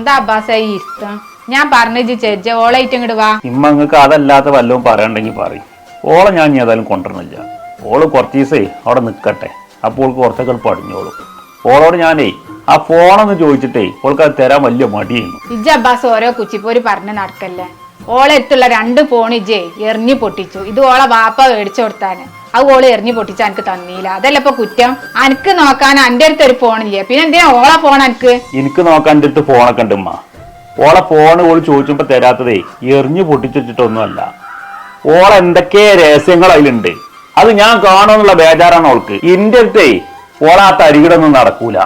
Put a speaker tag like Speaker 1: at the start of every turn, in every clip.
Speaker 1: എന്താ അബ്ബാസായി ഇഷ്ടം? ഞാൻ പറഞ്ഞു ചേച്ചി ഓളായിട്ട് ഇങ്ങോട്ട് വാ.
Speaker 2: ഇമ്മ നിങ്ങൾക്ക് അതല്ലാത്ത വല്ലതും പറയണ്ടെങ്കിൽ പറയും. ഓളെ ഞാൻ ഇനി ഏതായാലും കൊണ്ടുവരണില്ല. ഓള് കുറച്ച് ദിവസേ അവിടെ നിൽക്കട്ടെ. അപ്പോൾ ഓൾക്ക് കുറച്ചൊക്കെ പടിഞ്ഞോളും. ഓളോട് ഞാനേ ആ ഫോണൊന്ന് ചോദിച്ചിട്ടേ ഓൾക്ക് അത് തരാൻ വലിയ മടിയായിരുന്നു.
Speaker 1: ഇജ്ജ് അബ്ബാസ് ഓരോ കുച്ചിപ്പോര് പറഞ്ഞ് നടക്കല്ലേ. ഓളെടുത്തുള്ള 2 ഫോൺ ഇജ്ജേ എറിഞ്ഞു പൊട്ടിച്ചു. ഇത് ഓളെ വാപ്പ മേടിച്ചു കൊടുത്താന്. അത് ഓള് എറിഞ്ഞു പൊട്ടിച്ച് എനിക്ക് തന്നില്ല. അതല്ല ഇപ്പൊ കുറ്റം. എനിക്ക് നോക്കാൻ എന്റെ അടുത്ത് ഒരു ഫോണില്ലേ, പിന്നെ എന്തിനാ ഓളെ ഫോൺ എനിക്ക്
Speaker 2: നോക്കാൻ എൻ്റെ അടുത്ത് ഫോണൊക്കെ ഉണ്ട്. ഉമ്മ ഓളെ ഫോണ് ഓള് ചോദിച്ചപ്പോ തരാത്തതേ എറിഞ്ഞു പൊട്ടിച്ചു വെച്ചിട്ടൊന്നുമല്ല. ഓളെ എന്തൊക്കെ രഹസ്യങ്ങൾ അതിലുണ്ട്. അത് ഞാൻ കാണുമെന്നുള്ള ബേജാറാണ് ഓൾക്ക്. ഇന്റെ അടുത്തേ ഓളാ തരികിടൊന്നും നടക്കൂല.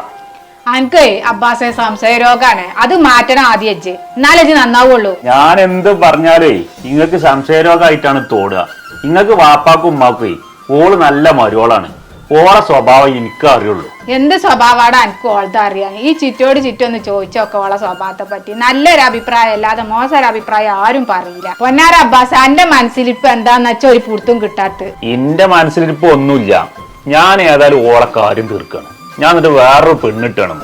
Speaker 1: എനിക്ക് അബ്ബാസെ സംശയ രോഗാണ്. അത് മാറ്റണം ആദ്യം അജ്ജ്, എന്നാലേ അജ്ജ് നന്നാവുള്ളൂ.
Speaker 2: ഞാൻ എന്ത് പറഞ്ഞാലേ നിങ്ങൾക്ക് സംശയരോഗമായിട്ടാണ് തോടുക. നിങ്ങൾക്ക് വാപ്പാക്കും ഉമ്മാക്കേ ഓള് നല്ല മരുവോളാണ്. ഓളെ സ്വഭാവം എനിക്ക് അറിയുള്ളൂ.
Speaker 1: എന്ത് സ്വഭാവമാണ് എനിക്ക് ഓളത്തെ അറിയാൻ? ഈ ചുറ്റോട് ചുറ്റൊന്ന് ചോദിച്ചോക്കെ ഓളെ സ്വഭാവത്തെ പറ്റി. നല്ലൊരു അഭിപ്രായം അല്ലാതെ മോശം അഭിപ്രായം ആരും പറയില്ല. പൊന്നാര അബ്ബാസ്, എന്റെ മനസ്സിലിപ്പ് എന്താന്ന് വെച്ചാൽ ഒരു പുറത്തും കിട്ടാത്ത.
Speaker 2: എന്റെ മനസ്സിലിപ്പോ ഒന്നുമില്ല. ഞാൻ ഏതായാലും ഓളെ കാര്യം തീർക്കണം. ഞാൻ എന്നിട്ട് വേറൊരു പെണ്ണിട്ടാണ്.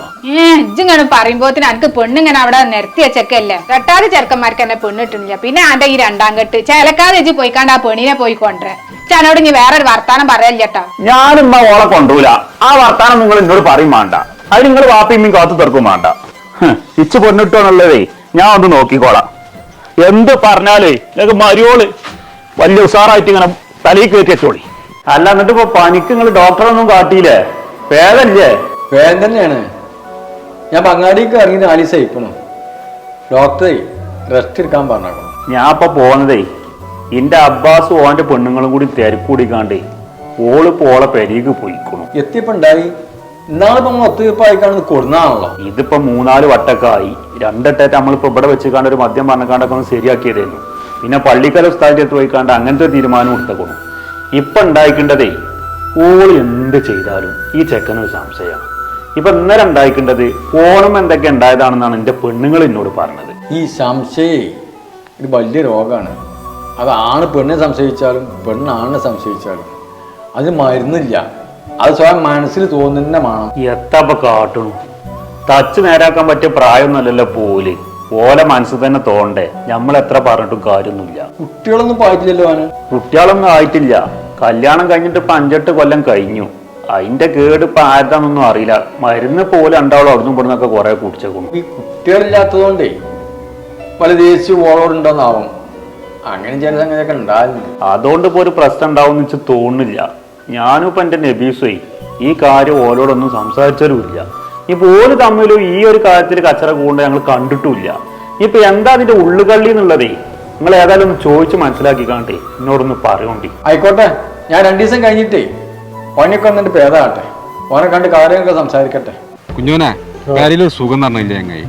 Speaker 1: ഇജ്ജിങ്ങനെ പറയുമ്പോത്തിന് എനിക്ക് പെണ്ണിങ്ങനെ അവിടെ നിരത്തി വെച്ചൊക്കെയല്ലേ. കെട്ടാതെ ചെറുക്കന്മാർക്ക് എന്നെ പെണ്ണിട്ടില്ല. പിന്നെ ആന്റെ ഈ 2ാം കെട്ട് ചേലക്കാതെ വെച്ച് പോയിക്കാണ്ട് ആ പെണ്ണിനെ പോയി കൊണ്ടുവരെ. ചനോട് ഇനി വേറൊരു വർത്താനം പറയല്ലേട്ടോ.
Speaker 2: ഞാനിമ്മ ഓളെ കൊണ്ടുപോല. ആ വർത്താനം നിങ്ങൾ എന്നോട് പറയും വേണ്ട. അത് നിങ്ങൾ വാപ്പിയമ്മയും കാത്തു തീർക്കും വേണ്ട. ഇച്ച് പെണ്ണിട്ടോന്നുള്ളതേ ഞാൻ ഒന്ന് നോക്കിക്കോളാം. എന്ത് പറഞ്ഞാലേ നിങ്ങൾക്ക് മരിയോള് വലിയ ഉഷാറായിട്ട് ഇങ്ങനെ തലയിൽ കയറ്റി വെച്ചോളി. അല്ല എന്നിട്ട് ഇപ്പൊ പനിക്ക് നിങ്ങൾ ഡോക്ടറൊന്നും കാട്ടിയില്ലേ? പേദല്ലേ?
Speaker 3: വേദന തന്നെയാണ്. ഞാൻ ബംഗാളിക്ക് ഇറങ്ങി 4 ദിവസം ആയിക്കണു. ഡോക്ടറെ റെസ്റ്റ് എടുക്കാൻ പറഞ്ഞേക്കണം.
Speaker 2: ഞാൻ ഇപ്പൊ പോന്നതേ എന്റെ അബ്ബാസും ഓന്റെ പെണ്ണുങ്ങളും കൂടി തിരക്കൂടിക്കാണ്ടേ ഓളിപ്പോ ഓളെ പെരീക്ക് പോയിക്കണു.
Speaker 3: എത്തിയപ്പോ ഉണ്ടായി ഇന്നാളിപ്പോ നമ്മൾ ഒത്തുതീർപ്പായിക്കാണ് കൊടുന്നാണല്ലോ.
Speaker 2: ഇതിപ്പോ 3-4 വട്ടൊക്കെ ആയി. 2 വട്ടമായിട്ട് നമ്മളിപ്പോ ഇവിടെ വെച്ചുകാണ്ട് ഒരു മദ്യം പറഞ്ഞാണ്ടൊക്കെ ഒന്ന് ശരിയാക്കിയതായിരുന്നു. പിന്നെ പള്ളിക്കല സ്ഥലത്ത് പോയിക്കാണ്ട് അങ്ങനത്തെ ഒരു തീരുമാനം എടുത്തക്കണം. ഇപ്പൊ ഉണ്ടായിക്കേണ്ടതേ ഓള് എന്ത് ചെയ്താലും ഈ ചെക്കനൊരു സംശയമാണ്. ഇപ്പൊ ഇന്നലെ ഉണ്ടായിക്കേണ്ടത് ഫോണും എന്തൊക്കെ ഉണ്ടായതാണെന്നാണ് എന്റെ പെണ്ണുങ്ങൾ എന്നോട് പറഞ്ഞത്.
Speaker 3: ഈ സംശയേ ഒരു വലിയ രോഗമാണ്. അത് ആണ് പെണ്ണിനെ സംശയിച്ചാലും പെണ്ണാണ് സംശയിച്ചാലും അത് മരുന്നില്ല. അത് സ്വയം മനസ്സിൽ തോന്നുന്ന വേണം.
Speaker 2: എത്തപ്പ കാട്ടണു തച്ച് നേരാക്കാൻ പറ്റിയ പ്രായമൊന്നുമല്ലല്ലോ പോലെ. ഓലെ മനസ്സിൽ തന്നെ തോണ്ടേ. നമ്മൾ എത്ര പറഞ്ഞിട്ടും കാര്യമൊന്നുമില്ല.
Speaker 3: കുട്ടികളൊന്നും പോയിട്ടില്ലല്ലോ. അവന്
Speaker 2: കുട്ടികളൊന്നും ആയിട്ടില്ല. കല്യാണം കഴിഞ്ഞിട്ട് ഇപ്പൊ 5-8 കൊല്ലം കഴിഞ്ഞു. അതിന്റെ കേട് ഇപ്പൊ ആരുതാന്നൊന്നും അറിയില്ല. മരുന്ന് പോലെ ഉണ്ടാവുള്ളൂ. അവിടുന്ന് ഇവിടുന്നൊക്കെ കുറെ കുടിച്ചേക്കുന്നു.
Speaker 3: ഈ കുട്ടികളില്ലാത്തതുകൊണ്ടേ പല ദേശീയ ഓളോടുണ്ടോന്നാവും. അങ്ങനെ ചില സംഗതിയൊക്കെ ഉണ്ടായിരുന്നു.
Speaker 2: അതുകൊണ്ട് ഇപ്പൊ ഒരു പ്രശ്നം ഉണ്ടാവും എന്ന് വെച്ച് തോന്നുന്നില്ല. ഞാനും ഇപ്പൊ എന്റെ നബീസുയി ഈ കാര്യം ഓലോടൊന്നും സംസാരിച്ചതുമില്ല. ഇപ്പൊ ഓല് തമ്മിലും ഈ ഒരു കാര്യത്തിൽ കച്ചറ കൊണ്ട് ഞങ്ങൾ കണ്ടിട്ടുമില്ല. ഇപ്പൊ എന്താ അതിന്റെ ഉള്ളുകള്ളി എന്നുള്ളതേ നിങ്ങൾ ഏതായാലും ഒന്ന് ചോദിച്ച് മനസ്സിലാക്കിക്കാണ്ടേ എന്നോടൊന്ന് പറയോണ്ടി.
Speaker 3: ആയിക്കോട്ടെ, ഞാൻ 2 ദിവസം കഴിഞ്ഞിട്ടേ ഓനൊക്കെ വന്നിട്ട് ഭേദമാട്ടെ. ഓനെ കണ്ട് കാര്യങ്ങളൊക്കെ സംസാരിക്കട്ടെ.
Speaker 4: കുഞ്ഞോനെ കാര്യത്തിലൊരു സുഖം എന്ന് പറഞ്ഞില്ലേ ചങ്ങായി?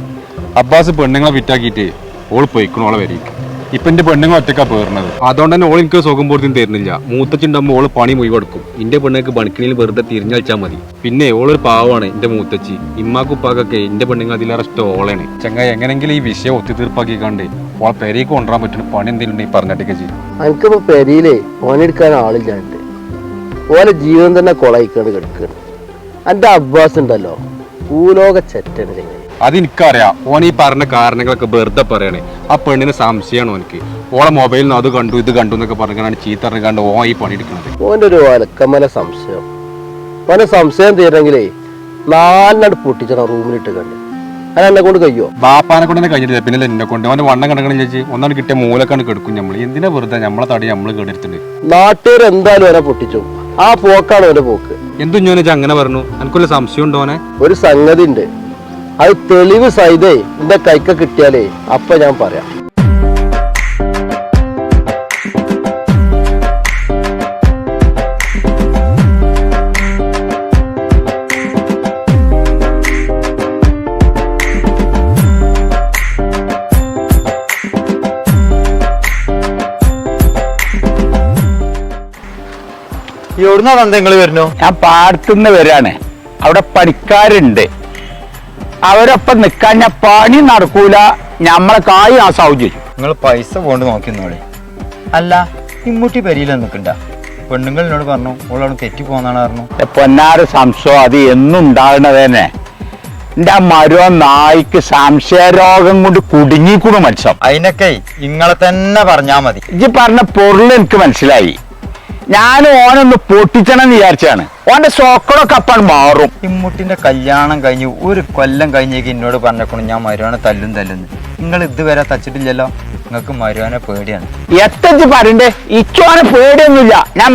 Speaker 4: അബ്ബാസ് പെണ്ണുങ്ങളെ വിറ്റാക്കിയിട്ട് ഓൾ പോയിക്കണു ഓളെ വരിക്ക്. ഇപ്പൊ എന്റെ പെണ്ണുങ്ങൾ ഒറ്റക്കാ പേർന്നത്. അതുകൊണ്ട് തന്നെ ഓൾ എനിക്ക് സുഖം പോലത്തും തരുന്നില്ല. മൂത്തച്ഛണ്ടാകുമ്പോൾ ഓള് പണി മുഴുവൻ കൊടുക്കും. എന്റെ പെണ്ണുങ്ങൾക്ക് പണിക്കിനിൽ വെറുതെ തിരിഞ്ഞളിച്ചാൽ മതി. പിന്നെ ഓളൊരു പാവമാണ് എന്റെ മൂത്തച്ചി. ഇമ്മാക്കുപ്പാക്കൊക്കെ എന്റെ പെണ്ണുങ്ങൾ അതിലേറെ ഇഷ്ടം ഓളാണ്. ചങ്ങായി എങ്ങനെങ്കിലും ഈ വിഷയം ഒത്തുതീർപ്പാക്കിക്കാണ്ട് ഓളെ പെരേക്ക് കൊണ്ടുവരാൻ പറ്റുന്ന പണി എന്തെങ്കിലും ഉണ്ടെങ്കിൽ പറഞ്ഞിട്ടൊക്കെ ചെയ്യും.
Speaker 5: എനിക്കിപ്പോ പെരയിലേ ഓനെടുക്കാൻ ആളില്ലാണ്ട് ഓലെ ജീവൻ തന്നെ കൊളയിക്കാണ്ട് കിടക്കുകയാണ്. എന്റെ അബ്ബാസ് ഉണ്ടല്ലോ ഭൂലോക ചെറ്റനെ.
Speaker 4: അതെനിക്കറിയാം. ഓൻ ഈ പറഞ്ഞ കാരണങ്ങളൊക്കെ വെറുതെ പറയണേ. ആ പെണ്ണിന് സംശയമാണ് ഓനക്ക്. ഓളെ മൊബൈലിൽ നിന്ന് അത് കണ്ടു ഇത് കണ്ടു എന്നൊക്കെ പറഞ്ഞാണ് ചീത്ത അറിഞ്ഞാണ്ട് ഓ ഈ പണി എടുക്കുന്നത്.
Speaker 5: ഓൻ്റെ ഒരു വലക്കമല സംശയം. ഓനെ സംശയം തീരെങ്കിലേ 4 പൊട്ടിച്ചണം റൂമിലിട്ട് കണ്ട്. അതെന്നെ കൊണ്ട് കഴിയോ?
Speaker 4: ബാപ്പാനെ കൊണ്ട് തന്നെ കഴിഞ്ഞിട്ടില്ല. പിന്നെ എന്നെ കൊണ്ട് ഓന്റെ വണ്ണം കണക്കണം ചേച്ചി. ഒന്നാണ് കിട്ടിയ മൂലക്കാണ് കിടക്കും. നമ്മൾ എന്തിനാ വെറുതെ നമ്മളെ തടി നമ്മള് കേടെടുത്തിട്ടുണ്ട്.
Speaker 5: നാട്ടുകാർ എന്തായാലും ഓനെ പൊട്ടിച്ചു. ആ പോക്കാണ് ഓന്റെ പോക്ക്.
Speaker 4: എന്തു ഞാൻ അങ്ങനെ പറഞ്ഞു? എനിക്കൊരു സംശയം ഉണ്ടോ? ഓനെ
Speaker 5: ഒരു സംഗതി ഉണ്ട്. അത് തെളിവ് സഹിതേ എന്റെ കൈക്ക് കിട്ടിയാലേ അപ്പൊ ഞാൻ പറയാം.
Speaker 2: എവിടുന്നാ നിങ്ങൾ വരുന്നു? ഞാൻ പാടത്തുനിന്ന് വരാണ്. അവിടെ പണിക്കാരുണ്ട്. അവരൊപ്പം നിക്കാൻ ഞാൻ പണി നടക്കൂല. ഞമ്മളെ കായ് നാസാവും ചെയ്യും.
Speaker 6: നിങ്ങൾ പൈസ കൊണ്ട് നോക്കിന്നോളി. അല്ല ഇമ്മൂട്ടി പെരിയില നിൽക്കണ്ട. പെണ്ണുങ്ങളിനോട് പറഞ്ഞു ഓളോട് തെറ്റി പോന്നാണ് പറഞ്ഞു.
Speaker 2: പൊന്നാറ് സംശയം അത് എന്നും ഉണ്ടാകുന്നത് തന്നെ.
Speaker 7: എന്റെ ആ മരോ നായിക്ക് സംശയരോഗം കൊണ്ട് കുടുങ്ങിക്കൂടും മനുഷ്യൻ.
Speaker 6: അതിനൊക്കെ ഇങ്ങളെ തന്നെ പറഞ്ഞാ മതി.
Speaker 7: ഇജ്ജ് പറഞ്ഞ പൊരുൾ എനിക്ക് മനസ്സിലായി. ഞാൻ ഓനൊന്ന് പൊട്ടിച്ചണം എന്ന് വിചാരിച്ചാണ്. ഓന്റെ സോക്കളൊക്കെ അപ്പാണ് മാറും.
Speaker 6: ഇമ്മുട്ടിന്റെ കല്യാണം കഴിഞ്ഞ് ഒരു കൊല്ലം കഴിഞ്ഞേക്ക് എന്നോട് പറഞ്ഞേക്കണം ഞാൻ മരുവാനെ തല്ലുന്നു. നിങ്ങൾ ഇതുവരെ തച്ചിട്ടില്ലല്ലോ. നിങ്ങൾക്ക് മരുവാനെ പേടിയാണ്.
Speaker 7: എത്തച്ച് പറയണ്ടേ? ഇച്ചോനെ പേടിയൊന്നുമില്ല. ഞാൻ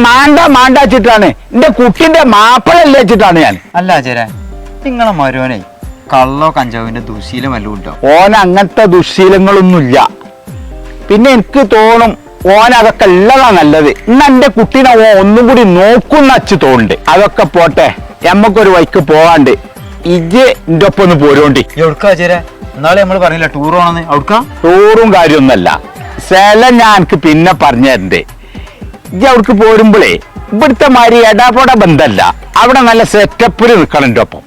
Speaker 7: മാണ്ടാച്ചിട്ടാണ് എന്റെ കുട്ടിന്റെ മാപ്പിളല്ല വെച്ചിട്ടാണ് ഞാൻ.
Speaker 6: അല്ല ചേരാ, നിങ്ങളെ മരുവാനെ കള്ളോ കഞ്ചാവിന്റെ ദുശീലം വല്ലതും ഉണ്ടോ?
Speaker 7: ഓൻ അങ്ങനത്തെ ദുശീലങ്ങളൊന്നുമില്ല. പിന്നെ എനിക്ക് തോന്നും ഓൻ അതൊക്കെ ഉള്ളതാ നല്ലത്. ഇന്ന് എന്റെ കുട്ടീനെ ഓ ഒന്നും കൂടി നോക്കുന്ന അച്ച് തോന്നുന്നുണ്ട്. അതൊക്കെ പോട്ടെ, നമ്മക്കൊരു വൈക്ക് പോവാണ്ട്. ഇജ്ജ് എന്റെ ഒപ്പം ഒന്ന് പോരോണ്ടി.
Speaker 6: എവിടുക്കാ ചേരാ? എന്നാളെ നമ്മൾ പറഞ്ഞില്ല ടൂർ പോണെന്ന്. അവിടുക്കാ?
Speaker 7: ടൂറും കാര്യമൊന്നല്ല, സ്ഥലം ഞാൻ എനിക്ക് പിന്നെ പറഞ്ഞു തരണ്ടേ. ഇജ്ജ് അവിടേക്ക് പോരുമ്പോഴേ ഇവിടുത്തെ മാതിരി എടാപോട ബന്ധമല്ല. അവിടെ നല്ല സെറ്റപ്പിൽ നിൽക്കണം എന്റെ ഒപ്പം.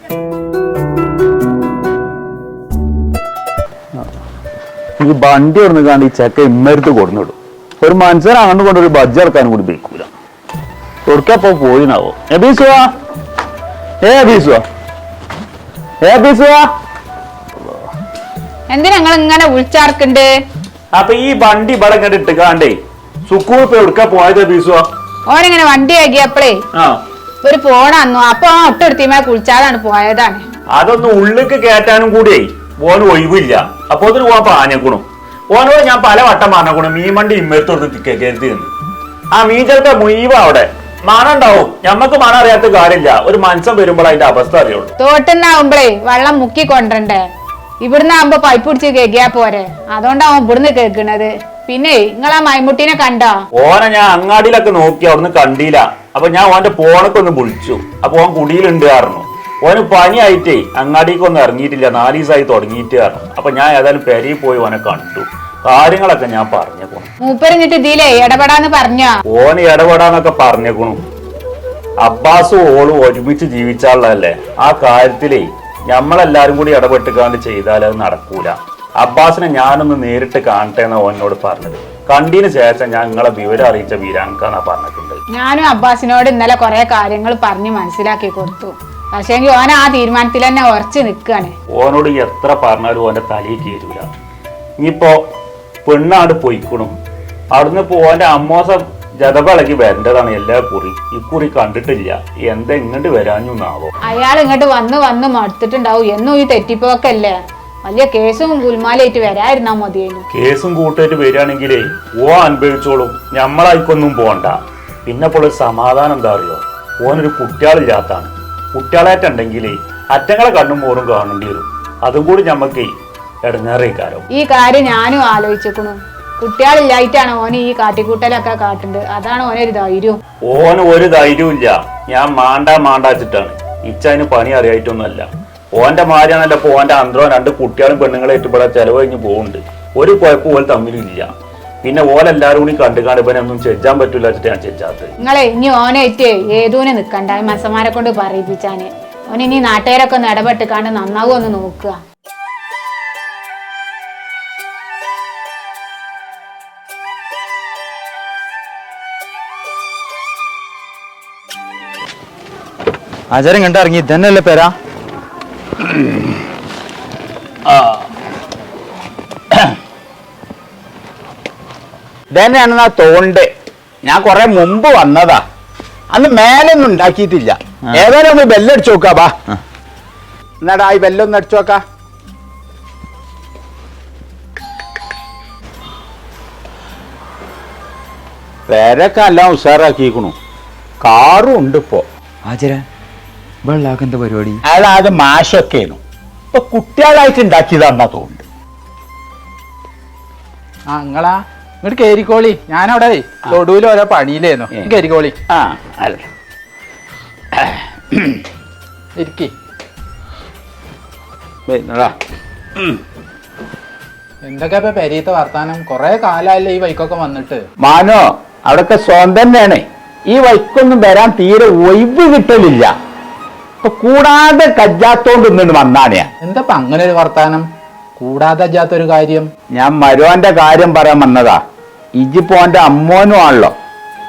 Speaker 2: ഈ വണ്ടി ഒന്ന് കാണി ചെക്ക ഇമ്മരുത്ത് കൊടുന്നിടും. ഒരു മനുഷ്യൻ അങ്ങോട്ട് കൊണ്ട് ഒരു ബജ്ജ് ഇറക്കാനും കൂടി വെക്കൂല. കൊടുക്കപ്പോ പോയിനാവോ?
Speaker 1: എന്തിനാ നിങ്ങൾ ഇങ്ങനെ വിളിച്ചാർക്കുണ്ട്?
Speaker 2: അപ്പൊ ഈ വണ്ടി ഇവിടെ ഇങ്ങോട്ട് ഇട്ടുകാണ്ടേ സുക്കൂർ ഇപ്പൊ എടുക്കാ പോയത് ബീസുവാ?
Speaker 1: ഓനിങ്ങനെ വണ്ടി ആക്കിയപ്പോഴേ ഒരു ഫോൺ വന്നു. അപ്പൊ ഒട്ടെടുത്തിമേ കുളിച്ചാതാണ് പോയതാണ്.
Speaker 2: അതൊന്നും ഉള്ളിക്ക് കയറ്റാനും കൂടിയേ ഓന് ഒഴിവില്ല. അപ്പൊ അതിന് പോവാൻ പാഞ്ഞേക്കണു. ഓനോട് ഞാൻ പല വട്ടം പറഞ്ഞേക്കണു മീൻ വണ്ടി ഇമ്മരത്തോട് കരുതി എന്ന്. ആ മീൻ ചിലപ്പോ മുഴുവ അവിടെ മണം ഉണ്ടാവും. ഞമ്മക്ക് മണം അറിയാത്ത കാര്യമില്ല. ഒരു മനുഷ്യൻ വരുമ്പോൾ അതിന്റെ അവസ്ഥ അറിയുള്ളൂ.
Speaker 1: തോട്ടുന്നാവുമ്പളേ വെള്ളം മുക്കി കൊണ്ടണ്ടേ. ഇവിടുന്ന് ആവുമ്പോ പൈപ്പ് പിടിച്ച് കേക്കിയാ പോരെ. അതുകൊണ്ടാവും ഇവിടുന്ന് കേൾക്കണത്. പിന്നെ നിങ്ങളാ മൈമുട്ടീനെ കണ്ടോ?
Speaker 2: ഓനെ ഞാൻ അങ്ങാടിയിലൊക്കെ നോക്കി അവിടുന്ന് കണ്ടില്ല. അപ്പൊ ഞാൻ ഓന്റെ ഫോണൊക്കെ ഒന്ന് വിളിച്ചു. അപ്പൊ ഓൻ കുടിയിലുണ്ട് കാരണം ഓന് പനിയായിട്ടേ അങ്ങാടിക്ക് ഒന്നും ഇറങ്ങിയിട്ടില്ല. 4 ദിവസമായി തുടങ്ങിയിട്ട് കാരണം. അപ്പൊ ഞാൻ ഏതായാലും പെരയിൽ പോയി ഓനെ കണ്ടു. കാര്യങ്ങളൊക്കെ ഞാൻ പറഞ്ഞേക്കണു.
Speaker 1: മൂപ്പരിഞ്ഞിട്ട് ഇതിലേ ഇടപെടാന്ന് പറഞ്ഞോ?
Speaker 2: ഓന് ഇടപെടാന്നൊക്കെ പറഞ്ഞേക്കണു. അബ്ബാസും ഓളും ഒരുമിച്ച് ജീവിച്ചാളല്ലേ. ആ കാര്യത്തിലേ ഞമ്മളെല്ലാരും കൂടി ഇടപെട്ടുകാണ്ട് ചെയ്താൽ അത് നടക്കൂല. അബ്ബാസിനെ ഞാനൊന്ന് നേരിട്ട് കാണട്ടെ എന്നാ ഓനോട് പറഞ്ഞത്. കണ്ടതിന് ശേഷം ഞാൻ നിങ്ങളെ വിവരം അറിയിച്ച വീരാൻകാന്നാ പറഞ്ഞിട്ടുണ്ട്.
Speaker 1: ഞാനും അബ്ബാസിനോട് ഇന്നലെ കുറെ കാര്യങ്ങൾ പറഞ്ഞ് മനസ്സിലാക്കി കൊടുത്തു. പക്ഷേങ്കിൽ ഓൻ ആ തീരുമാനത്തിൽ തന്നെ ഉറച്ചു നിൽക്കാണ്.
Speaker 2: ഓനോട് എത്ര പറഞ്ഞാലും ഓന്റെ തലയിൽ കയറൂല. ഇനിയിപ്പോ പെണ്ണാട് പൊയ്ക്കണു. അവിടുന്ന് ഇപ്പൊ ഓന്റെ അമ്മോസം ജതപളക്കി വരേണ്ടതാണ് എല്ലാ കുറി. ഇക്കുറി കണ്ടിട്ടില്ല. എന്താ ഇങ്ങോട്ട് വരാഞ്ഞുന്നാവോ?
Speaker 1: അയാൾ ഇങ്ങോട്ട് വന്ന് മടുത്തിട്ടുണ്ടാവും. എന്നും ഈ തെറ്റിപ്പോക്കല്ലേ. വലിയ കേസും ഗുൽമാലായിട്ട് വരായിരുന്നാ മതിയായിരുന്നു.
Speaker 2: കേസും കൂട്ടായിട്ട് വരികയാണെങ്കിലേ ഓ അനുഭവിച്ചോളും. ഞമ്മളായിക്കൊന്നും പോണ്ട. പിന്നെ ഇപ്പോൾ ഒരു സമാധാനം എന്താ അറിയോ? ഓനൊരു കുട്ടികളില്ലാത്താണ്. കുട്ടികളായിട്ടുണ്ടെങ്കിലേ അറ്റങ്ങളെ കണ്ണും മോറും കാണേണ്ടി വരും. അതും കൂടി ഞമ്മക്ക് ഇടങ്ങേറേക്കാരോ.
Speaker 1: ഈ കാര്യം ഞാനും ആലോചിച്ചേക്കണു. കുട്ടികളില്ലായിട്ടാണ് ഓന് ഈ കാട്ടിക്കൂട്ടലൊക്കെ കാട്ടുന്നത്. അതാണ് ഓനൊരു ധൈര്യം.
Speaker 2: ഓന് ഒരു ധൈര്യവും ഇല്ല. ഞാൻ മാണ്ടാച്ചിട്ടാണ്. ഇച്ചതിന് പണി അറിയായിട്ടൊന്നുമല്ല. ഓന്റെ മാരിയാണല്ലോ. ഇപ്പൊ ഓന്റെ അന്തരോ 2 കുട്ടികളും പെണ്ണുങ്ങളെ ഇവിടെ ചെലവ് കഴിഞ്ഞ് പോകുന്നുണ്ട്. ഒരു കുഴപ്പം ഓല് തമ്മിലില്ല. പിന്നെ ഓലെല്ലാരും കൂടി കണ്ടുകാണ്ട് ഇവനെ ഒന്നും ചെജ്ജാൻ പറ്റൂല വെച്ചിട്ട് ഞാൻ ചെജ്ജാത്തത്.
Speaker 1: നിങ്ങളെ ഇനി ഓനായിട്ട് ഏതൂനെ നിക്കണ്ട. മസന്മാരെ കൊണ്ട് പറയിപ്പിച്ചാന്. ഓന് ഇനി നാട്ടുകാരൊക്കെ ഒന്ന് ഇടപെട്ടിക്കാണ്ട് നന്നാവും ഒന്ന് നോക്കുക.
Speaker 6: ആചാരം കണ്ടിറങ്ങി ഇതന്നെയല്ലേ പേരാ?
Speaker 7: ഇതന്നെയാണെന്നാ തോണ്ട്. ഞാൻ കൊറേ മുമ്പ് വന്നതാ. അന്ന് മേലൊന്നും ഉണ്ടാക്കിയിട്ടില്ല. ഏതായാലും ഒന്ന് ബെല്ലടിച്ചു നോക്കാ. ബാ എന്നാടാ ഈ ബെല്ലൊന്ന് അടിച്ചു നോക്കാ. പേരൊക്കെ എല്ലാം ഉഷാറാക്കിക്കണു. കാറും ഉണ്ട് ഇപ്പോ.
Speaker 6: ആചാര വെള്ളാക്ക് എന്താ പരിപാടി?
Speaker 7: അതായത് മാഷൊക്കെയാണ്. ഇപ്പൊ കുട്ടികളായിട്ട് ഉണ്ടാക്കിയതാണെന്നാ തോന്നുന്നു.
Speaker 8: ആ നിങ്ങളാ ഇങ്ങോട്ട് കേരിക്കോളി. ഞാനവിടെ തൊടുവിൽ ഓരോ പണിയിലായിരുന്നു. കേരിക്കോളി.
Speaker 7: ആ അല്ല
Speaker 8: ഇരിക്കി. എന്തൊക്കെ ഇപ്പൊ പെരീത്തെ വർത്താനം? കൊറേ കാലല്ലേ ഈ വൈക്കൊക്കെ വന്നിട്ട്.
Speaker 7: മാനോ അവിടൊക്കെ സ്വന്തം തന്നെയാണ്. ഈ വൈക്കൊന്നും വരാൻ തീരെ ഒഴിവ് കിട്ടലില്ല. ഇപ്പൊ കൂടാതെ കജ്ജാത്തോണ്ട് ഇന്നിട്ട് വന്നാണ് ഞാൻ.
Speaker 8: എന്താ അങ്ങനെ ഒരു വർത്താനം? കൂടാതെ അജാത്തൊരു കാര്യം.
Speaker 7: ഞാൻ മരുവാന്റെ കാര്യം പറയാൻ വന്നതാ. ഇജിപ്പോ എന്റെ അമ്മോനും ആണല്ലോ.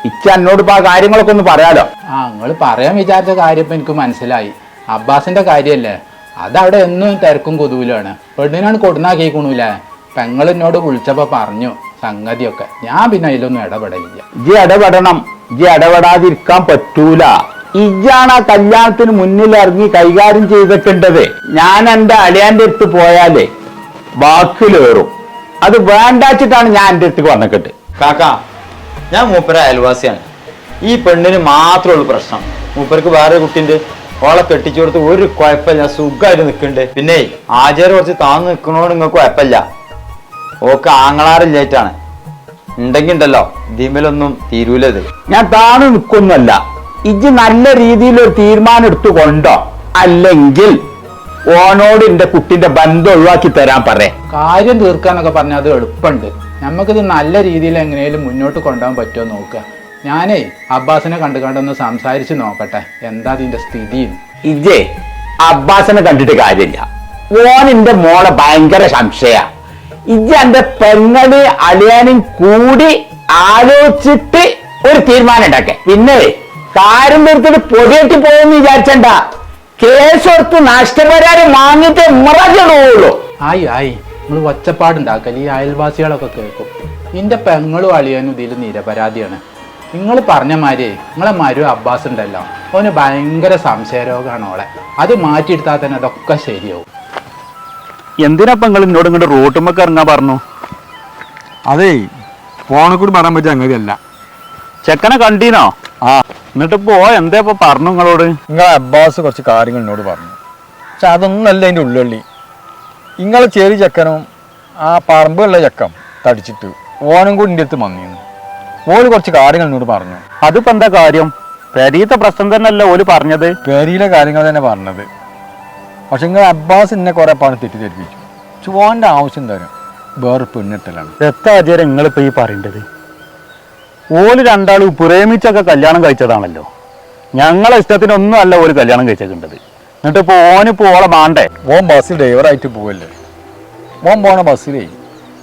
Speaker 7: ഇച്ച എന്നോട് ഇപ്പൊ ആ കാര്യങ്ങളൊക്കെ ഒന്ന് പറയാലോ.
Speaker 8: ആ നിങ്ങൾ പറയാൻ വിചാരിച്ച കാര്യം ഇപ്പൊ എനിക്ക് മനസ്സിലായി. അബ്ബാസിന്റെ കാര്യല്ലേ. അതവിടെ എന്നും തിരക്കും കൊതുവിലാണ്. പെണ്ണിനാണ് കൊടുന്നാക്കിക്കണൂലേ. പെങ്ങൾ എന്നോട് വിളിച്ചപ്പോ പറഞ്ഞു സംഗതിയൊക്കെ. ഞാൻ പിന്നെ അതിലൊന്നും ഇടപെടലില്ല.
Speaker 7: ഇജ്ജ് ഇടപെടണം. ഇജ്ജ് ഇടപെടാതിരിക്കാൻ പറ്റൂല. ഇജ്ജാണ് ആ കല്യാണത്തിന് മുന്നിൽ ഇറങ്ങി കൈകാര്യം ചെയ്തിട്ടുണ്ടത്. ഞാൻ എൻ്റെ അളിയാന്റെ അടുത്ത് പോയാലേ ബാക്കിലേറും. അത് വേണ്ടാച്ചിട്ടാണ് ഞാൻ എൻ്റെ അടുത്തേക്ക് വന്നിട്ട്.
Speaker 6: കാക്ക, ഞാൻ മൂപ്പര അയൽവാസിയാണ്. ഈ പെണ്ണിന് മാത്രമേ ഉള്ളൂ പ്രശ്നം. മൂപ്പർക്ക് വേറെ കുട്ടിന്റെ ഓളെ കെട്ടിച്ചു കൊടുത്ത് ഒരു കുഴപ്പമില്ല, സുഖമായിട്ട് നിൽക്കുന്നുണ്ട്. പിന്നെ ആചാരം കുറച്ച് താന്ന് നിൽക്കണോണ്ട് നിങ്ങൾക്ക് കുഴപ്പമില്ല. ഓക്ക് ആങ്ങളാറില്ലായിട്ടാണ്. ഉണ്ടെങ്കിൽ ഉണ്ടല്ലോ ഇതിമേലൊന്നും തീരൂലത്.
Speaker 7: ഞാൻ താണു നിൽക്കൊന്നുമല്ല. ഇജ്ജ് നല്ല രീതിയിൽ ഒരു തീരുമാനം എടുത്തുകൊണ്ടോ, അല്ലെങ്കിൽ ഓനോട് എന്റെ കുട്ടിന്റെ ബന്ധം ഒഴിവാക്കി തരാൻ പറയാം.
Speaker 8: കാര്യം തീർക്കാന്നൊക്കെ പറഞ്ഞാൽ അത് എളുപ്പമുണ്ട്. നമുക്കിത് നല്ല രീതിയിൽ എങ്ങനെയും മുന്നോട്ട് കൊണ്ടുപോകാൻ പറ്റുമോ നോക്കുക. ഞാനേ അബ്ബാസിനെ കണ്ടുകൊണ്ടൊന്ന് സംസാരിച്ച് നോക്കട്ടെ എന്താ അതിന്റെ സ്ഥിതിയും.
Speaker 7: ഇജ്ജേ അബ്ബാസിനെ കണ്ടിട്ട് കാര്യമില്ല. ഓൻ എന്റെ മോളെ ഭയങ്കര സംശയ. ഇജ്ജ് എന്റെ പെങ്ങള് അളിയാനും കൂടി ആലോചിച്ചിട്ട് ഒരു തീരുമാനം ഉണ്ടാക്കേ. പിന്നെ കാര്യം തീർത്തിട്ട് പൊടിയേറ്റി പോയെന്ന് വിചാരിച്ചണ്ട. കേസ് കൊടുത്ത് നഷ്ടപരിഹാരം വാങ്ങിയിട്ട് മുറകിടുള്ളൂ.
Speaker 8: ആയി നിങ്ങൾ ഒച്ചപ്പാടുണ്ടാക്കൽ ഈ അയൽവാസികളൊക്കെ കേൾക്കും. നിന്റെ പെങ്ങളും അളിയാനും ഇതിൽ നിരപരാധിയാണ്. നിങ്ങൾ പറഞ്ഞ മാതിരി നിങ്ങളെ മരു അബ്ബാസ് ഉണ്ടല്ലോ, അവന് ഭയങ്കര സംശയരോഗമാണ് ഓളെ. അത് മാറ്റിയെടുത്താൽ തന്നെ അതൊക്കെ ശരിയാവും.
Speaker 2: എന്തിനാ നിങ്ങൾ എന്നോട് ഇങ്ങോട്ട് റോട്ടുമ്മക്ക് ഇറങ്ങാൻ പറഞ്ഞു?
Speaker 3: അതേ ഫോണിൽ കൂടി പറയാൻ പറ്റിയ സംഗതിയല്ല.
Speaker 2: ചെക്കനെ കണ്ടീനോ? എന്നിട്ട് എന്താ ഇപ്പൊ പറഞ്ഞു നിങ്ങളോട്?
Speaker 3: നിങ്ങളെ അബ്ബാസ് കുറച്ച് കാര്യങ്ങൾ എന്നോട് പറഞ്ഞു. പക്ഷെ അതൊന്നല്ല അതിൻ്റെ ഉള്ളുള്ളി. നിങ്ങളെ ചെറിയ ചെക്കനും ആ പറമ്പുള്ള ചെക്കം തടിച്ചിട്ട് ഓനും കൂടി എൻ്റെ അടുത്ത് വന്നിരുന്നു. ഓല് കുറച്ച് കാര്യങ്ങൾ എന്നോട് പറഞ്ഞു.
Speaker 2: അതിപ്പോ എന്താ കാര്യം? പെരീത്തെ പ്രശ്നം തന്നെയല്ലേ ഓല് പറഞ്ഞത്?
Speaker 3: പേരിയിലെ കാര്യങ്ങൾ തന്നെ പറഞ്ഞത്. പക്ഷെ നിങ്ങൾ അബ്ബാസ് എന്നെ കുറെ പണം തെറ്റിദ്ധരിപ്പിച്ചു. ചുവാൻ്റെ ആവശ്യം തരും വേറെ പെണ്ണിട്ടലാണ്.
Speaker 2: എത്താചാരം നിങ്ങളിപ്പോ ഈ പറയേണ്ടത്? ഓല് രണ്ടാളും പ്രേമിച്ചൊക്കെ കല്യാണം കഴിച്ചതാണല്ലോ. ഞങ്ങളെ ഇഷ്ടത്തിനൊന്നും അല്ല ഓല് കല്യാണം കഴിച്ചിട്ടുണ്ടത്. എന്നിട്ട് ഇപ്പൊ ഓനിപ്പോ ഓളെ മാണ്ടേ?
Speaker 3: ഓൻ ബസ്സിൽ ഡ്രൈവറായിട്ട് പോവല്ലേ. ഓൻ പോണ ബസ്സിലേ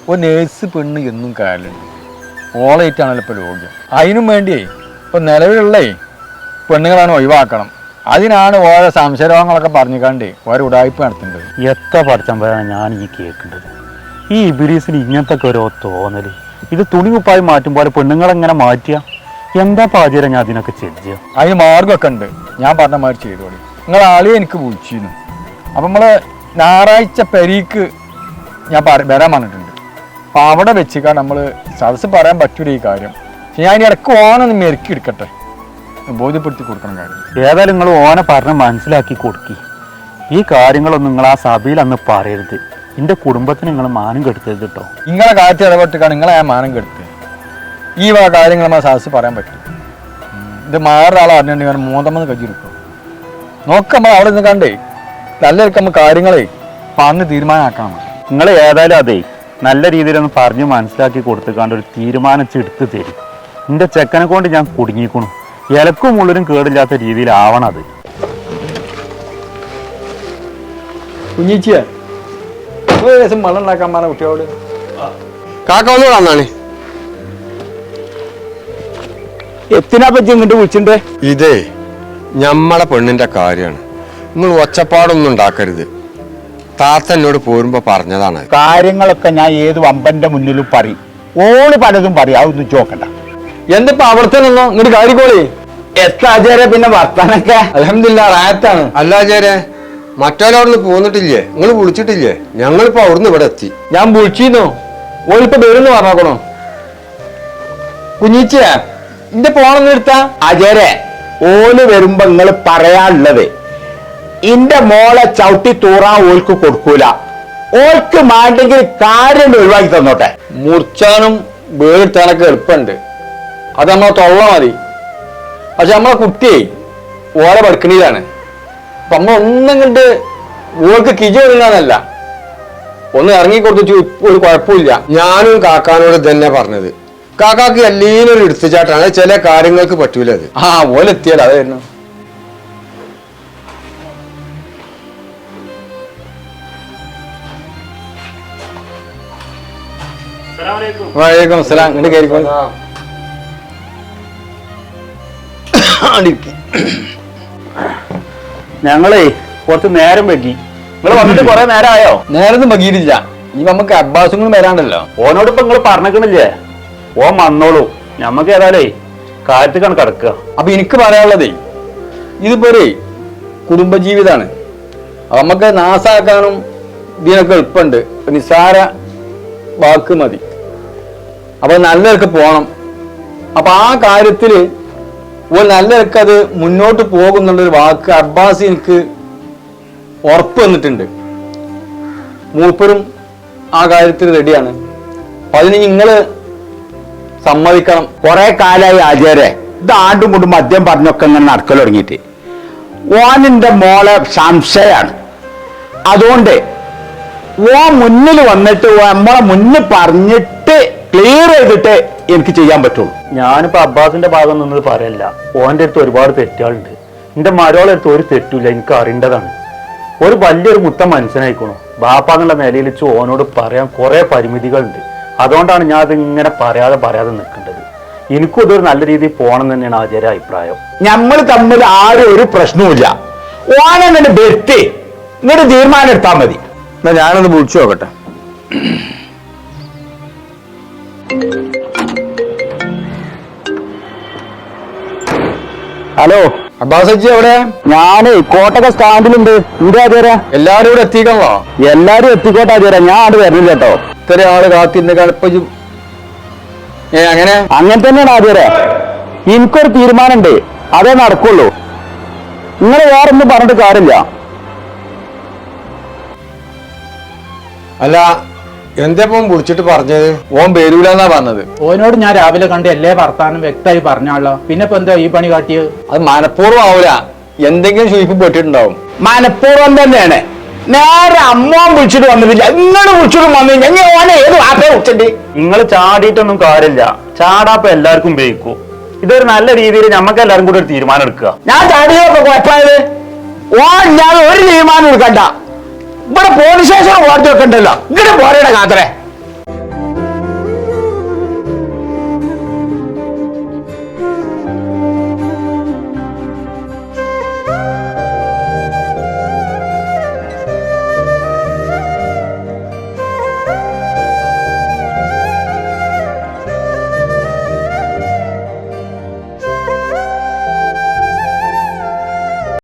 Speaker 3: ഒരു നേഴ്സ് പെണ്ണ് എന്നും കാലുണ്ട്. ഓളായിട്ടാണല്ലോ ഇപ്പോൾ ലോക്യം. അതിനും വേണ്ടിയേ ഇപ്പം നിലവിലുള്ളേ പെണ്ണുങ്ങളാണ് ഒഴിവാക്കണം. അതിനാണ് ഓരോ സംശയരോഗങ്ങളൊക്കെ പറഞ്ഞുകൊണ്ട് ഓരോ ഉടായ്പ നടത്തുന്നത്.
Speaker 2: എത്ര പഠിച്ചപ്പോഴാണ് ഞാൻ ഈ കേൾക്കേണ്ടത്? ഈ ഇബിലീസിന് ഇങ്ങനത്തെ ഓരോ തോന്നല്. ഇത് തുണി കുപ്പായി മാറ്റും പോലെ പെണ്ണുങ്ങളെങ്ങനെ മാറ്റിയ എന്താ പാചകം? ഞാൻ അതിനൊക്കെ ചെയ്യുക.
Speaker 3: അതിന് മാർഗമൊക്കെ ഉണ്ട്. ഞാൻ പറഞ്ഞ മാതിരി ചെയ്തോളി. നിങ്ങൾ ആളെ എനിക്ക് വിളിച്ചിരുന്നു. അപ്പം നമ്മൾ ഞായറാഴ്ച പെരീക്ക് ഞാൻ വരാൻ പറഞ്ഞിട്ടുണ്ട്. അപ്പം അവിടെ വെച്ചിക്കാൻ നമ്മൾ സദസ്സ് പറയാൻ പറ്റൂല ഈ കാര്യം. പക്ഷെ ഞാൻ ഇനി ഇടയ്ക്ക് ഓനൊന്ന് മെരുക്കി എടുക്കട്ടെ, ബോധ്യപ്പെടുത്തി കൊടുക്കണം കാര്യം.
Speaker 2: ഏതായാലും നിങ്ങൾ ഓനെ പറഞ്ഞ് മനസ്സിലാക്കി കൊടുക്കി. ഈ കാര്യങ്ങളൊന്നും നിങ്ങൾ ആ സഭയിൽ അന്ന് പറയരുത്. എൻ്റെ കുടുംബത്തിന് നിങ്ങൾ മാനം കെടുത്തരുത് കേട്ടോ.
Speaker 3: നിങ്ങളെ കാര്യത്തിൽ ഇടപെട്ടിക്കാണ് നിങ്ങളെ ആ മാനം കെടുത്ത്. ഈ കാര്യങ്ങൾ നമ്മൾ സദസ്സ് പറയാൻ പറ്റും. ഇത് മാറൊരാളെ അറിഞ്ഞിട്ടുണ്ടെങ്കിൽ മൂന്നമ്മന്ന് കജ്ജിരിക്കും. നോക്കുമ്പോൾ അവിടെ നിന്ന് കണ്ടേ നല്ലവർക്ക് നമ്മൾ കാര്യങ്ങളെ പറഞ്ഞ് തീരുമാനമാക്കണം.
Speaker 2: നിങ്ങൾ ഏതായാലും അതെ നല്ല രീതിയിലൊന്ന് പറഞ്ഞ് മനസ്സിലാക്കി കൊടുത്തുകൊണ്ട് ഒരു തീരുമാനിച്ചെടുത്ത് തരും. എൻ്റെ ചെക്കനെ കൊണ്ട് ഞാൻ കുടുങ്ങിക്കണു. ഇലക്കും മുള്ളരും കേടില്ലാത്ത രീതിയിലാവണം അത്.
Speaker 3: കുഞ്ഞിച്ചിയെ ഒരു ദിവസം വെള്ളം ഉണ്ടാക്കാൻ പറഞ്ഞ കുട്ടിയോട്
Speaker 4: കാക്ക ഒന്ന് വന്നാണ്.
Speaker 7: എത്തിനാ പറ്റി ഇങ്ങോട്ട് വിളിച്ചിട്ടുണ്ട്?
Speaker 4: ഇതേ ഞമ്മടെ പെണ്ണിന്റെ കാര്യമാണ്. നിങ്ങൾ ഒച്ചപ്പാടൊന്നും ഉണ്ടാക്കരുത്. താത്ത എന്നോട് പോരുമ്പോ പറഞ്ഞതാണ്.
Speaker 7: കാര്യങ്ങളൊക്കെ ഞാൻ ഏത് വമ്പന്റെ മുന്നിലും പറയും. ഓള് പലതും പറയും. അതൊന്നും ചോക്കണ്ട.
Speaker 3: എന്തിപ്പോ അവിടുത്തെ നിന്നോ ഇങ്ങോട്ട് കാര്യക്കോളി.
Speaker 7: എത്താചാര പിന്നെ വർത്താനൊക്കെ
Speaker 3: അൽഹംദുലില്ലാ റായത്താണ്.
Speaker 4: അല്ലാചാരെ മറ്റോരവിടുന്ന് പോന്നിട്ടില്ലേ? നിങ്ങൾ വിളിച്ചിട്ടില്ലേ? ഞങ്ങളിപ്പോ അവിടുന്ന് ഇവിടെ എത്തി.
Speaker 3: ഞാൻ വിളിച്ചിരുന്നു. ഓളിപ്പോ വരുന്ന് പറഞ്ഞോക്കണോ. കുഞ്ഞിച്ചിയെ എന്റെ ഫോണൊന്നും എടുത്താ.
Speaker 7: അജരെ ഓല് വരുമ്പോ നിങ്ങൾ പറയാനുള്ളത് ഇന്റെ മോളെ ചവിട്ടി തൂറാൻ ഓൾക്ക് കൊടുക്കൂല. ഓൾക്ക് മാണ്ടെങ്കിൽ കാര്യം ഒഴിവാക്കി തന്നോട്ടെ.
Speaker 3: മുറിച്ചാനും വേടിട്ടാനൊക്കെ എളുപ്പമുണ്ട്. അത് നമ്മളെ തൊള്ള മതി. പക്ഷെ നമ്മളെ കുട്ടിയെ ഓളെ പഠിക്കണിലാണ്. അപ്പൊ നമ്മൾ ഒന്നും കണ്ട് ഓൾക്ക് കിജി ഒഴുങ്ങാന്നല്ല, ഒന്ന് ഇറങ്ങി കൊടുത്തിട്ട് ഒരു കുഴപ്പമില്ല.
Speaker 4: ഞാനും കാക്കാനോട് തന്നെ പറഞ്ഞത്. കാക്കാക്ക് എല്ലാരും ഒരു എടുത്തുചാട്ടാണ്. ചില കാര്യങ്ങൾക്ക് പറ്റൂല അത്.
Speaker 3: ആ ഓലെത്തിയാലോ അതായിരുന്നു. വലൈക്കും അസ്സലാം. ഇങ്ങോട്ട് കയറിക്കോ.
Speaker 2: ഞങ്ങളേ കുറച്ച് നേരം വൈകി. നിങ്ങൾ വന്നിട്ട് കുറെ നേരമായോ?
Speaker 3: നേരൊന്നും ബഗീരില്ല. ഇനി നമുക്ക് അബ്ബാസും കൂടി വരാണ്ടല്ലോ.
Speaker 2: ഓനോട് ഇപ്പൊ നിങ്ങൾ പറഞ്ഞില്ലേ, ഓൻ വന്നോളൂ. ഞമ്മക്ക് ഏതായാലേ കാര്യത്തിക്കാണ് കിടക്കുക.
Speaker 3: അപ്പൊ എനിക്ക് പറയാനുള്ളതേ, ഇതിപ്പോ ഒരു കുടുംബജീവിതാണ്. അപ്പൊ നമുക്ക് നാസാക്കാനും ഇതിനൊക്കെ എളുപ്പമുണ്ട്. നിസ്സാര വാക്ക് മതി. അപ്പൊ നല്ലതൊക്കെ പോണം. അപ്പൊ ആ കാര്യത്തില് നല്ലതൊക്കെ അത് മുന്നോട്ട് പോകുന്നുള്ളൊരു വാക്ക് അബ്ബാസ് എനിക്ക് ഉറപ്പ് വന്നിട്ടുണ്ട്. മൂപ്പരും ആ കാര്യത്തിൽ റെഡിയാണ്. അപ്പൊ അതിന് നിങ്ങള് സമ്മതിക്കണം.
Speaker 7: കുറെ കാലായി ആചാരെ ഇത് ആണ്ടും കൊണ്ടും മദ്യം പറഞ്ഞൊക്കെ ഇങ്ങനെ നടക്കൽ തുടങ്ങിയിട്ട്. ഓനിന്റെ മോളെ സംശയമാണ്. അതുകൊണ്ട് ഓൻ മുന്നിൽ വന്നിട്ട് നമ്മളെ മുന്നിൽ പറഞ്ഞിട്ട് ക്ലിയർ ചെയ്തിട്ട് എനിക്ക് ചെയ്യാൻ പറ്റുള്ളൂ.
Speaker 2: ഞാനിപ്പോ അബ്ബാസിന്റെ ഭാഗം നിന്നത് പറയല്ല. ഓന്റെ അടുത്ത് ഒരുപാട് തെറ്റുകളുണ്ട്. എന്റെ മരോളെ അടുത്ത് ഒരു തെറ്റില്ല, എനിക്ക് അറിയേണ്ടതാണ്. ഒരു വലിയൊരു മുത്ത മനസ്സിലായിക്കണു. ബാപ്പാന്നുള്ള നിലയിൽ വെച്ച് ഓനോട് പറയാൻ കുറെ പരിമിതികളുണ്ട്. അതുകൊണ്ടാണ് ഞാൻ അത് ഇങ്ങനെ പറയാതെ നിൽക്കേണ്ടത്. എനിക്കും ഇതൊരു നല്ല രീതിയിൽ പോകണം തന്നെയാണ് ആചാര്യ അഭിപ്രായം.
Speaker 7: നമ്മൾ തമ്മിൽ ആരും ഒരു പ്രശ്നവുമില്ല. ഓനെന്നെ ബെറ്റ് ഇങ്ങോട്ട് തീരുമാനം എടുത്താൽ മതി.
Speaker 3: എന്നാ ഞാനൊന്ന് വിളിച്ചു നോക്കട്ടെ.
Speaker 7: ഹലോ
Speaker 3: അബ്ബാസജി എവിടെ?
Speaker 7: ഞാന് കോട്ടക സ്റ്റാൻഡിലുണ്ട്. എന്താ ആചാര്യ?
Speaker 3: എല്ലാരും കൂടെ എത്തിക്കണോ?
Speaker 7: എല്ലാരും എത്തിക്കോട്ടെ ആചാര്യ, ഞാൻ അത് വരുന്നില്ല കേട്ടോ.
Speaker 3: ഇത്ര ആള് കാത്തിരുന്ന് കളിപ്പും അങ്ങനെ
Speaker 7: അങ്ങനെ തന്നെയാണ് ആചാര്യ. എനിക്കൊരു തീരുമാനമുണ്ട്, അതേ നടക്കുള്ളൂ. നിങ്ങൾ വേറൊന്നും പറഞ്ഞിട്ട് കാര്യമില്ല.
Speaker 3: അല്ല എന്തേപ്പം വിളിച്ചിട്ട് പറഞ്ഞത്? ഓൻ വരൂലെന്നാ പറഞ്ഞത്.
Speaker 8: ഓനോട് ഞാൻ രാവിലെ കണ്ട് എല്ലാ വർത്താനം വ്യക്തമായി പറഞ്ഞാളോ. പിന്നെ ഇപ്പൊ എന്താ ഈ പണി കാട്ടിയത്?
Speaker 3: അത് മനഃപൂർവ്വം ആവൂല, എന്തെങ്കിലും ഷൂയിപ്പ് പെട്ടിട്ടുണ്ടാവും.
Speaker 7: മനഃപൂർവ്വം തന്നെയാണ്. നേരെ അമ്മോൻ വിളിച്ചിട്ട് വന്നിട്ടില്ല, ഇങ്ങനെ വിളിച്ചിട്ടും വന്നു. ഞങ്ങൾ ഓനെ ഏത് വാപ്പയെ വിളിച്ചിട്ട്?
Speaker 2: നിങ്ങൾ ചാടിയിട്ടൊന്നും കാര്യമില്ല. ചാടാപ്പ എല്ലാവർക്കും ഉപയോഗിക്കൂ. ഇതൊരു നല്ല രീതിയിൽ ഞമ്മക്ക് എല്ലാവരും കൂടി ഒരു തീരുമാനം എടുക്കുക.
Speaker 7: ഞാൻ ചാടിയൊക്കെ കുഴപ്പമായത് ഓൻ ഞാൻ ഒരു തീരുമാനം എടുക്കണ്ട. ഇവിടെ പോലീസ് സ്റ്റേഷൻ ഓർത്ത് വെക്കണ്ടല്ലോ. ഇങ്ങനെ പോരയുടെ കാത്തരെ